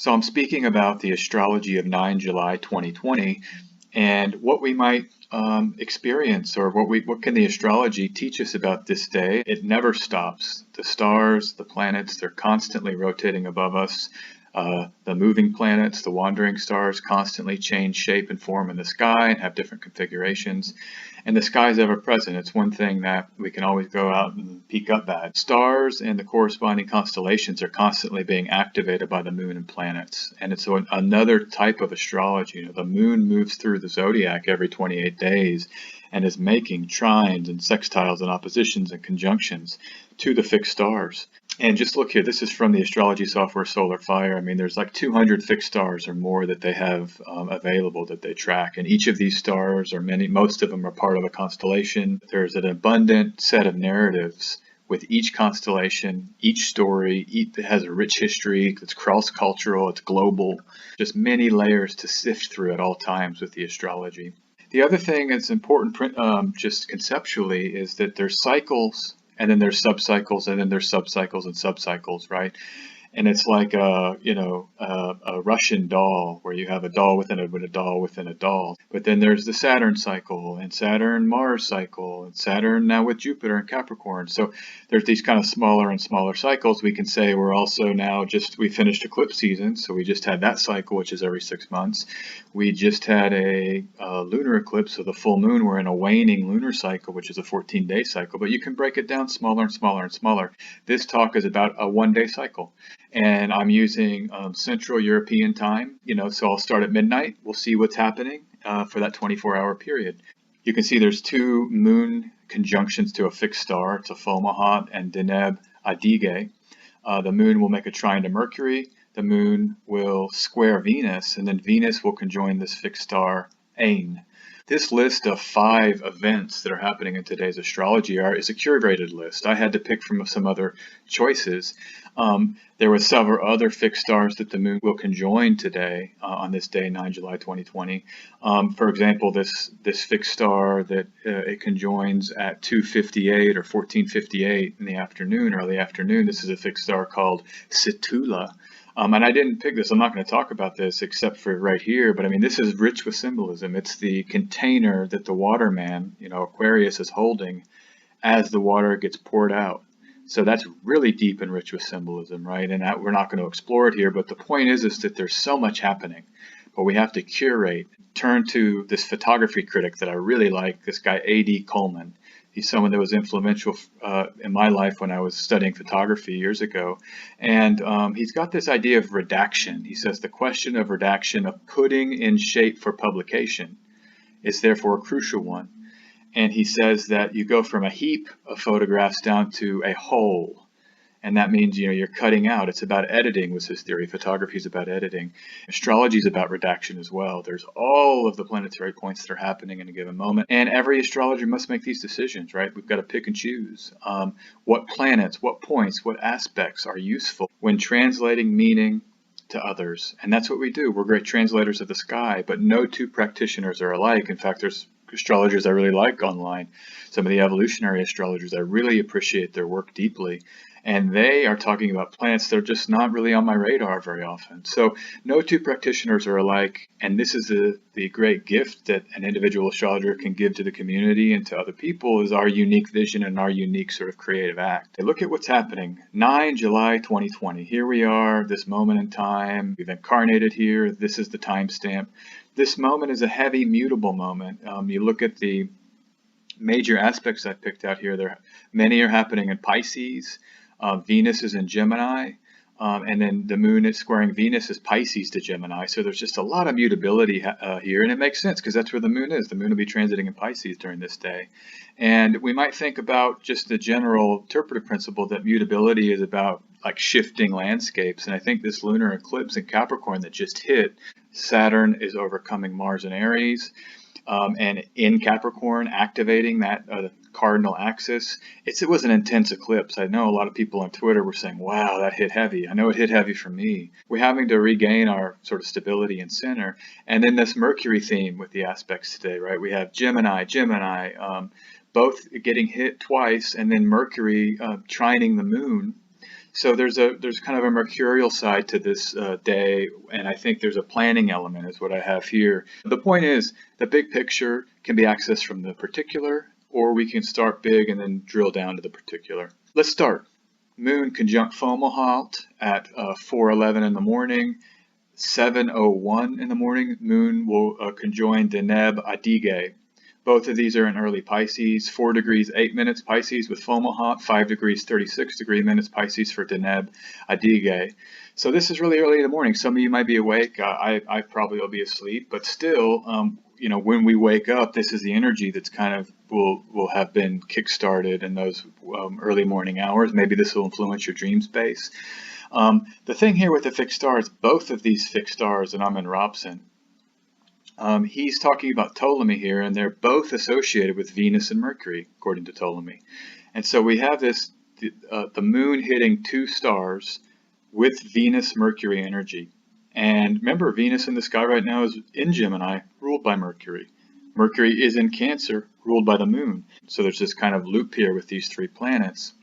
So I'm speaking about the astrology of 9 July 2020 and what we might experience, or what can the astrology teach us about this day. It never stops. The stars, the planets, they're constantly rotating above us. The moving planets, the wandering stars constantly change shape and form in the sky and have different configurations. And the sky is ever present. It's one thing that we can always go out and peek up at. Stars and the corresponding constellations are constantly being activated by the moon and planets. And it's another type of astrology. You know, the moon moves through the zodiac every 28 days and is making trines and sextiles and oppositions and conjunctions to the fixed stars. And just look here, this is from the astrology software Solar Fire. I mean, there's like 200 fixed stars or more that they have available that they track. And each of these stars, or most of them, are part of a constellation. There's an abundant set of narratives with each constellation, each story. It has a rich history. It's cross-cultural, it's global. Just many layers to sift through at all times with the astrology. The other thing that's important just conceptually is that there's cycles, and then there's subcycles, and then there's subcycles and subcycles, right? And it's like a Russian doll, where you have a doll within a doll within a doll. But then there's the Saturn cycle, and Saturn-Mars cycle, and Saturn now with Jupiter and Capricorn. So there's these kind of smaller and smaller cycles. We can say we're also now we finished eclipse season, so we just had that cycle, which is every 6 months. We just had a lunar eclipse, so the full moon. We're in a waning lunar cycle, which is a 14-day cycle. But you can break it down smaller and smaller and smaller. This talk is about a one-day cycle. And I'm using Central European time, so I'll start at midnight. We'll see what's happening for that 24-hour period. You can see there's two moon conjunctions to a fixed star. It's a Fomalhaut and Deneb Adige. The moon will make a trine to Mercury. The moon will square Venus, and then Venus will conjoin this fixed star, Ain. This list of 5 events that are happening in today's astrology is a curated list. I had to pick from some other choices. There were several other fixed stars that the moon will conjoin today on this day, 9 July 2020. For example, this fixed star that it conjoins at 2:58 or 14:58 in the afternoon, early afternoon. This is a fixed star called Situla. And I didn't pick this. I'm not going to talk about this except for right here. But I mean, this is rich with symbolism. It's the container that the waterman, Aquarius, is holding as the water gets poured out. So that's really deep and rich with symbolism, right? And we're not going to explore it here. But the point is that there's so much happening. But we have to curate. Turn to this photography critic that I really like, this guy A.D. Coleman. He's someone that was influential in my life when I was studying photography years ago. And he's got this idea of redaction. He says the question of redaction, of putting in shape for publication, is therefore a crucial one. And he says that you go from a heap of photographs down to a whole. And that means, you're cutting out. It's about editing, was his theory. Photography is about editing. Astrology is about redaction as well. There's all of the planetary points that are happening in a given moment. And every astrologer must make these decisions, right? We've got to pick and choose. What planets, what points, what aspects are useful when translating meaning to others. And that's what we do. We're great translators of the sky, but no two practitioners are alike. In fact, there's astrologers I really like online. Some of the evolutionary astrologers, I really appreciate their work deeply. And they are talking about planets that are just not really on my radar very often. So no two practitioners are alike. And this is the great gift that an individual astrologer can give to the community and to other people, is our unique vision and our unique sort of creative act. Look at what's happening. 9 July 2020. Here we are, this moment in time. We've incarnated here. This is the timestamp. This moment is a heavy, mutable moment. You look at the major aspects I picked out here. Many are happening in Pisces. Venus is in Gemini, and then the moon is squaring Venus as Pisces to Gemini. So there's just a lot of mutability here, and it makes sense because that's where the moon is. The moon will be transiting in Pisces during this day. And we might think about just the general interpretive principle that mutability is about like shifting landscapes. And I think this lunar eclipse in Capricorn that just hit, Saturn is overcoming Mars in Aries. And in Capricorn, activating that cardinal axis. It was an intense eclipse. I know a lot of people on Twitter were saying, wow, that hit heavy. I know it hit heavy for me. We're having to regain our sort of stability and center. And then this Mercury theme with the aspects today, right? We have Gemini, both getting hit twice, and then Mercury trining the moon. So there's kind of a mercurial side to this day, and I think there's a planning element is what I have here. The point is, the big picture can be accessed from the particular, or we can start big and then drill down to the particular. Let's start. Moon conjunct Fomalhaut at 4:11 in the morning. 7:01 in the morning, Moon will conjoin Deneb Adige. Both of these are in early Pisces, 4 degrees 8 minutes Pisces with Fomalhaut, 5 degrees 36 degree minutes Pisces for Deneb Adige. So this is really early in the morning. Some of you might be awake. I probably will be asleep, but still, you know, when we wake up, this is the energy that's kind of will have been kickstarted in those early morning hours. Maybe this will influence your dream space. The thing here with the fixed stars, both of these fixed stars, and I'm in Robson, he's talking about Ptolemy here, and they're both associated with Venus and Mercury, according to Ptolemy. And so we have this, the moon hitting two stars with Venus-Mercury energy. And remember, Venus in the sky right now is in Gemini, ruled by Mercury. Mercury is in Cancer, ruled by the moon. So there's this kind of loop here with these three planets.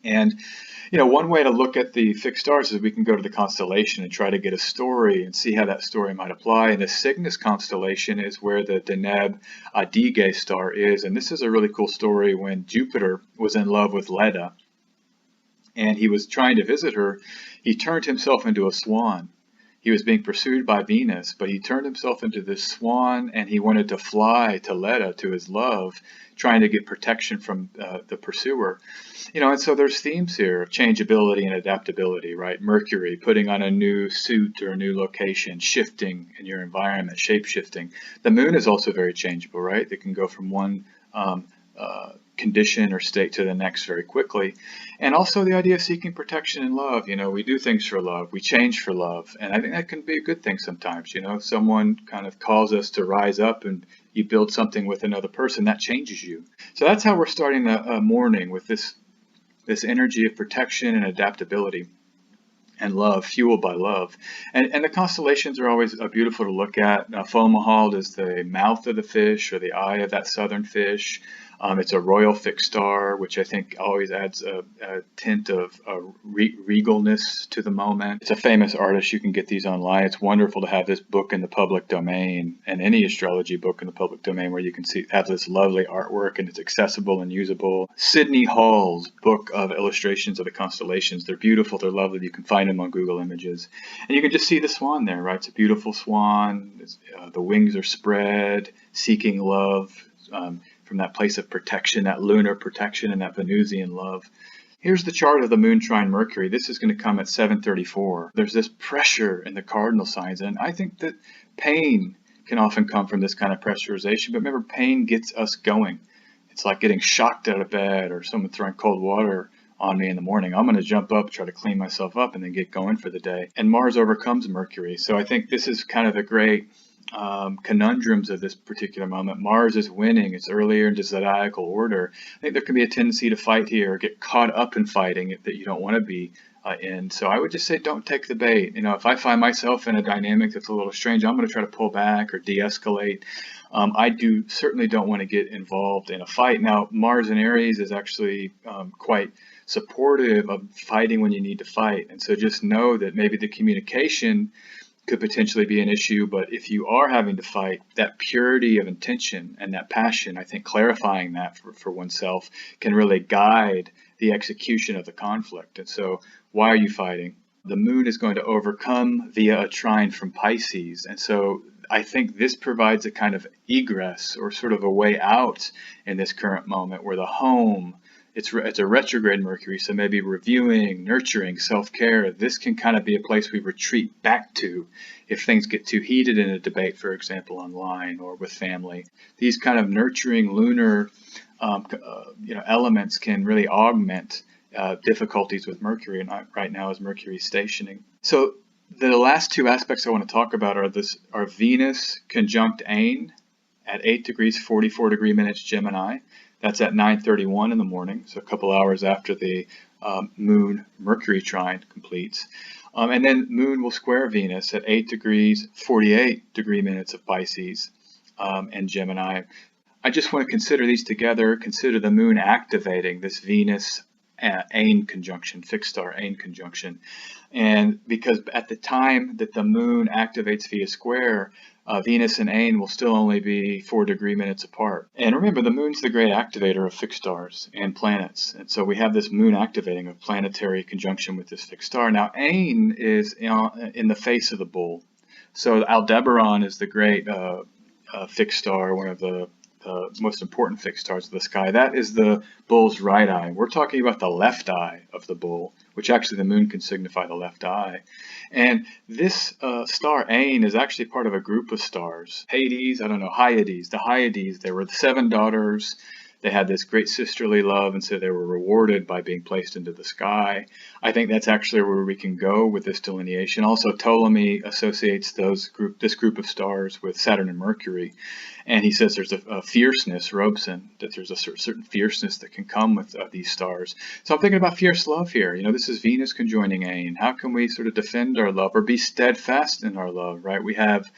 And you know, one way to look at the fixed stars is we can go to the constellation and try to get a story and see how that story might apply. And the Cygnus constellation is where the Deneb Adige star is. And this is a really cool story when Jupiter was in love with Leda and he was trying to visit her. He turned himself into a swan. He was being pursued by Venus, but he turned himself into this swan and he wanted to fly to Leda, to his love, trying to get protection from the pursuer. You know, and so there's themes here of changeability and adaptability, right? Mercury, putting on a new suit or a new location, shifting in your environment, shape-shifting. The moon is also very changeable, right? It can go from one condition or state to the next very quickly. And also the idea of seeking protection in love. You know, we do things for love, we change for love. And I think that can be a good thing sometimes. You know, someone kind of calls us to rise up and you build something with another person that changes you. So that's how we're starting the morning, with this energy of protection and adaptability and love, fueled by love. And the constellations are always beautiful to look at. Fomalhaut is the mouth of the fish, or the eye of that southern fish. It's a royal fixed star, which I think always adds a tint of regalness to the moment. It's a famous artist. You can get these online. It's wonderful to have this book in the public domain, and any astrology book in the public domain, where you can have this lovely artwork and it's accessible and usable. Sidney Hall's book of illustrations of the constellations. They're beautiful. They're lovely. You can find them on Google Images. And you can just see the swan there, right? It's a beautiful swan. The wings are spread, seeking love. From that place of protection, that lunar protection and that Venusian love. Here's the chart of the moon trine Mercury. This is going to come at 7:34. There's this pressure in the cardinal signs, and I think that pain can often come from this kind of pressurization. But remember, pain gets us going. It's like getting shocked out of bed or someone throwing cold water on me in the morning. I'm going to jump up, try to clean myself up, and then get going for the day. And Mars overcomes Mercury. So I think this is kind of the great conundrums of this particular moment. Mars is winning. It's earlier in the zodiacal order. I think there can be a tendency to fight here, or get caught up in fighting that you don't want to be in. So I would just say, don't take the bait. You know, if I find myself in a dynamic that's a little strange, I'm going to try to pull back or de-escalate. I certainly don't want to get involved in a fight. Now, Mars in Aries is actually quite supportive of fighting when you need to fight. And so just know that maybe the communication could potentially be an issue, but if you are having to fight, that purity of intention and that passion, I think clarifying that for oneself can really guide the execution of the conflict. And so, why are you fighting? The moon is going to overcome via a trine from Pisces. And so I think this provides a kind of egress, or sort of a way out in this current moment, where the home, it's a retrograde Mercury, so maybe reviewing, nurturing, self-care. This can kind of be a place we retreat back to if things get too heated in a debate, for example, online or with family. These kind of nurturing lunar elements can really augment difficulties with Mercury, and right now as Mercury is stationing. So the last two aspects I want to talk about are Venus conjunct Ain at 8 degrees 44 degree minutes Gemini. That's at 9:31 in the morning, so a couple hours after the moon Mercury trine completes. And then moon will square Venus at 8 degrees 48 degree minutes of Pisces and Gemini. I just want to consider these together, consider the moon activating this Venus Ain conjunction, fixed star Ain conjunction. And because at the time that the moon activates via square, Venus and Ain will still only be 4 degree minutes apart. And remember, the moon's the great activator of fixed stars and planets. And so we have this moon activating a planetary conjunction with this fixed star. Now, Ain is in the face of the bull. So Aldebaran is the great fixed star, one of the most important fixed stars of the sky. That is the bull's right eye. We're talking about the left eye of the bull, which actually the moon can signify the left eye. And this star, Ain, is actually part of a group of stars. Hyades, Hyades. The Hyades, they were the 7 daughters. They had this great sisterly love, and so they were rewarded by being placed into the sky. I think that's actually where we can go with this delineation. Also, Ptolemy associates this group of stars with Saturn and Mercury, and he says there's a fierceness, Robeson, that there's a certain fierceness that can come with these stars. So I'm thinking about fierce love here. This is Venus conjoining Ain. How can we sort of defend our love or be steadfast in our love, right? We have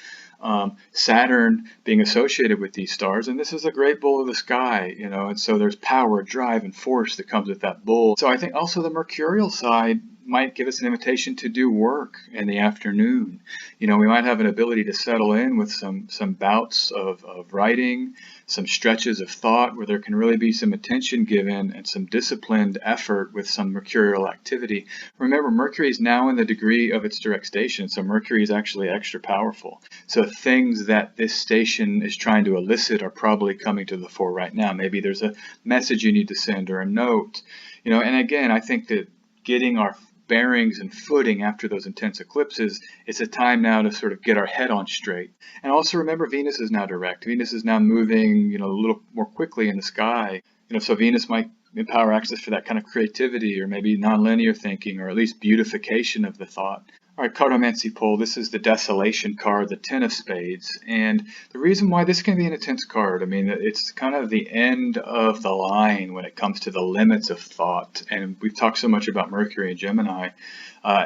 Saturn being associated with these stars, and this is a great bull of the sky, and so there's power, drive, and force that comes with that bull. So I think also the mercurial side might give us an invitation to do work in the afternoon. We might have an ability to settle in with some bouts of writing, some stretches of thought where there can really be some attention given and some disciplined effort with some mercurial activity. Remember, Mercury is now in the degree of its direct station, so Mercury is actually extra powerful. So things that this station is trying to elicit are probably coming to the fore right now. Maybe there's a message you need to send or a note, and again, I think that getting our bearings and footing after those intense eclipses, it's a time now to sort of get our head on straight. And also remember, Venus is now direct. Venus is now moving, a little more quickly in the sky. So Venus might empower access for that kind of creativity or maybe nonlinear thinking or at least beautification of the thought. All right, cartomancy pull. This is the desolation card, the 10 of spades. And the reason why this can be an intense card, it's kind of the end of the line when it comes to the limits of thought. And we've talked so much about Mercury and Gemini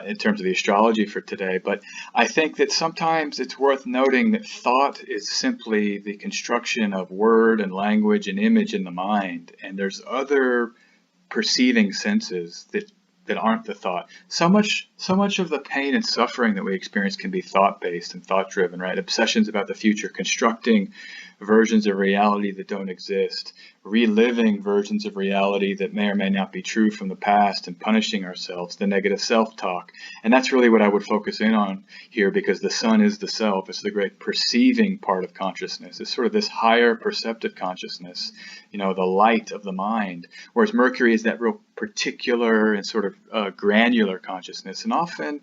in terms of the astrology for today. But I think that sometimes it's worth noting that thought is simply the construction of word and language and image in the mind. And there's other perceiving senses that aren't the thought. So much of the pain and suffering that we experience can be thought-based and thought-driven, right? Obsessions about the future, constructing versions of reality that don't exist, reliving versions of reality that may or may not be true from the past, and punishing ourselves, the negative self-talk. And that's really what I would focus in on here, because the sun is the self. It's the great perceiving part of consciousness. It's sort of this higher perceptive consciousness, the light of the mind, whereas Mercury is that real particular and sort of granular consciousness. And often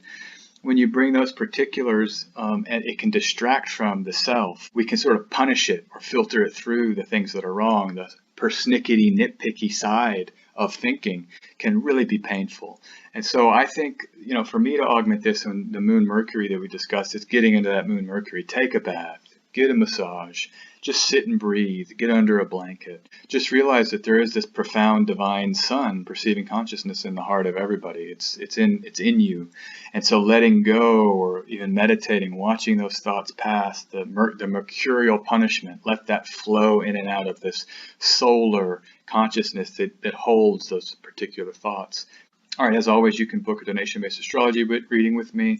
when you bring those particulars, and it can distract from the self, we can sort of punish it or filter it through the things that are wrong. The persnickety, nitpicky side of thinking can really be painful. And so I think, for me to augment this on the Moon Mercury that we discussed, is getting into that Moon Mercury. Take a bath, get a massage, just sit and breathe, get under a blanket. Just realize that there is this profound divine sun perceiving consciousness in the heart of everybody. It's in you. And so letting go, or even meditating, watching those thoughts pass, the mercurial punishment, let that flow in and out of this solar consciousness that holds those particular thoughts. All right, as always, you can book a donation-based astrology reading with me.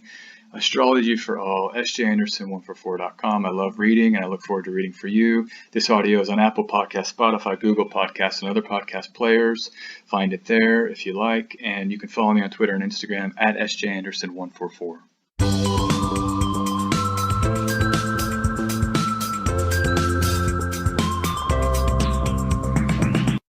Astrology for All, sjanderson144.com. I love reading, and I look forward to reading for you. This audio is on Apple Podcasts, Spotify, Google Podcasts, and other podcast players. Find it there if you like, and you can follow me on Twitter and Instagram at sjanderson144.